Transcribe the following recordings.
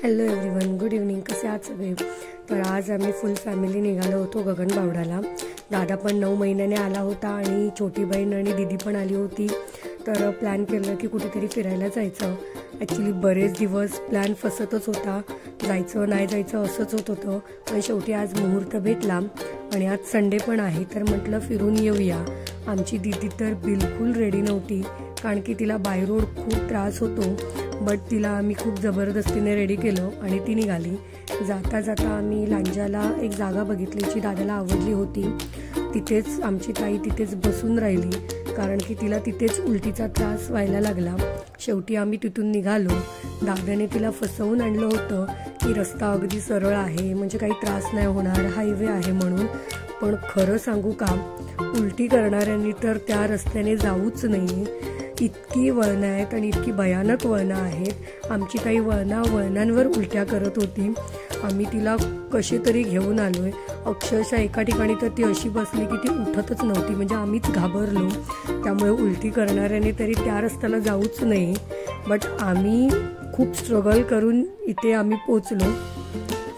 Hello everyone, good evening. कसे आहात सगळे? तर आज आम्ही फुल फॅमिली निघालो होतो गगनबावड्याला. दादा पण 9 महिन्याने आला होता आणि छोटी बहीण आणि दीदी पण आली होती. तर प्लॅन केलं की कुठेतरी फिरायला जायचं. ॲक्च्युली बरेच दिवस प्लॅन फसतच होता, जायचं नाही जायचं असंच होत होतं. पण शेवटी आज मुहूर्त भेटला आणि आज संडे पण आहे, तर म्हटलं फिरून येऊया. आमची दीदी तर बिलकुल रेडी नव्हती, कारण की तिला बाय रोड खूप त्रास होतो. बट तिला आम्ही खूप जबरदस्तीने रेडी केलं आणि ती निघाली. जाता जाता आम्ही लांजाला एक जागा बघितली जी दादाला आवडली होती. तिथेच आमची ताई तिथेच बसून राहिली, कारण की तिला तिथेच उलटीचा त्रास व्हायला लागला. शेवटी आम्ही तिथून निघालो. दादाने तिला फसवून आणलं होतं की रस्ता अगदी सरळ आहे, म्हणजे काही त्रास नाही होणार, हायवे आहे म्हणून. पण खरं सांगू का, उलटी करणाऱ्यांनी तर त्या रस्त्याने जाऊच नाही. इतकी वळणं आहेत आणि इतकी भयानक वळणं आहेत. आमची ताई वळणांवर उलट्या करत होती. आम्ही तिला कशी तरी घेऊन आलोय. अक्षरशः एका ठिकाणी तर ती अशी बसली की ती उठतच नव्हती, म्हणजे आम्हीच घाबरलो. त्यामुळे उलटी करणाऱ्याने तरी त्या रस्त्याला जाऊच नाही. बट आम्ही खूप स्ट्रगल करून इथे आम्ही पोचलो.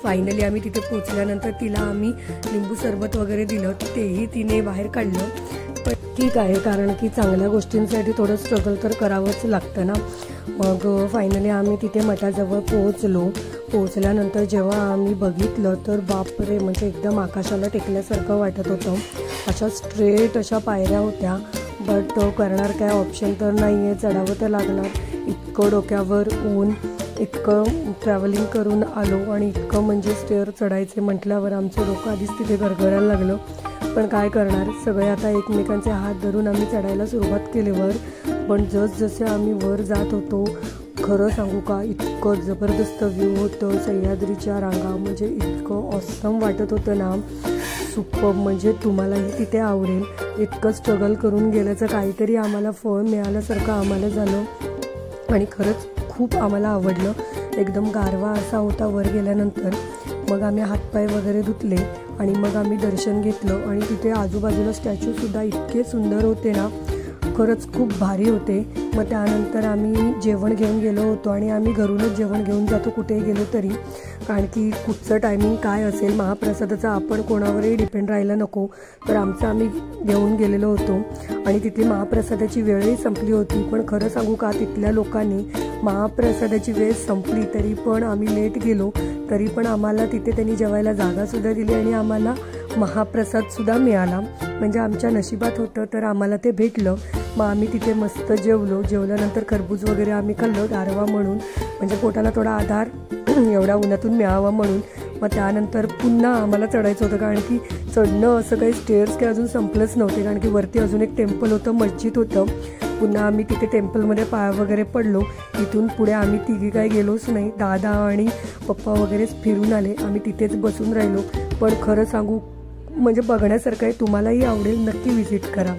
फायनली आम्ही तिथे पोचल्यानंतर तिला आम्ही लिंबू सरबत वगैरे दिलं, तेही तिने बाहेर काढलं. पण ठीक आहे, कारण की चांगल्या गोष्टींसाठी थोडं स्ट्रगल तर करावंच लागतं ना. मग फायनली आम्ही तिथे मठाजवळ पोहोचल्यानंतर जेव्हा आम्ही बघितलं तर बापरे, म्हणजे एकदम आकाशाला टेकल्यासारखं वाटत होतं. अशा स्ट्रेट अशा पायऱ्या होत्या. बट करणार काय, ऑप्शन तर नाही आहे, चढावं तर लागणार. इतकं डोक्यावर ऊन, इतकं ट्रॅव्हलिंग करून आलो आणि इतकं म्हणजे स्टेअर चढायचे म्हटल्यावर आमचं डोकं आधीच तिथे गरगरायला लागलं. पण काय करणार, सगळे आता एकमेकांचे हात धरून आम्ही चढायला सुरुवात केली वर. पण जसजसे आम्ही वर जात होतो, खरं सांगू का, इतकं जबरदस्त व्ह्यू होतं. सह्याद्रीच्या रांगा, म्हणजे इतकं ऑसम वाटत होतं ना, सुपर. म्हणजे तुम्हालाही तिथे आवडेल. इतकं स्ट्रगल करून गेल्याचं काहीतरी आम्हाला फळ मिळाल्यासारखं आम्हाला झालं आणि खरंच खूप आम्हाला आवडलं. एकदम गारवा असा होता वर गेल्यानंतर. मग आम्ही हातपाय वगैरे धुतले आणि मग आम्ही दर्शन घेतलं. आणि तिथे आजूबाजूला स्टॅच्यूसुद्धा इतके सुंदर होते ना, खरंच खूप भारी होते. मग त्यानंतर आम्ही जेवण घेऊन गेलो होतो आणि आम्ही घरूनच जेवण घेऊन जातो कुठेही गेलो तरी, कारण की कुठचं टायमिंग काय असेल महाप्रसादाचा आपण कोणावरही डिपेंड राहायला नको. तर आमचं आम्ही घेऊन गेलेलो होतो आणि तिथली महाप्रसादाची वेळही संपली होती. पण खरं सांगू का, तिथल्या लोकांनी महाप्रसादाची वेळ संपली तरी पण आम्ही लेट गेलो, तरी पण आम्हाला तिथे त्यांनी जेवायला जागासुद्धा दिली आणि आम्हाला महाप्रसादसुद्धा मिळाला. म्हणजे आमच्या नशिबात होतं तर आम्हाला ते भेटलं. मग आम्ही तिथे मस्त जेवल्यानंतर खरबूज वगैरे आम्ही खाल्लं, गारवा म्हणून, म्हणजे पोटाला थोडा आधार एवढ्या उन्हातून मिळावा म्हणून. मग त्यानंतर पुन्हा आम्हाला चढायचं होतं, कारण की चढणं असं काही स्टेअर्स काही अजून संपलंच नव्हते, कारण की वरती अजून एक टेम्पल होतं, मस्जिद होतं. पुन्हा आम्ही तिथे टेम्पलमध्ये पाय वगैरे पडलो. इथून पुढे आम्ही तिघी काही गेलोच नाही. दादा आणि पप्पा वगैरेच फिरून आले. आम्ही तिथेच बसून राहिलो. पण खरं सांगू, म्हणजे बघण्यासारखं आहे. तुम्हालाही आवडेल, नक्की व्हिजिट करा.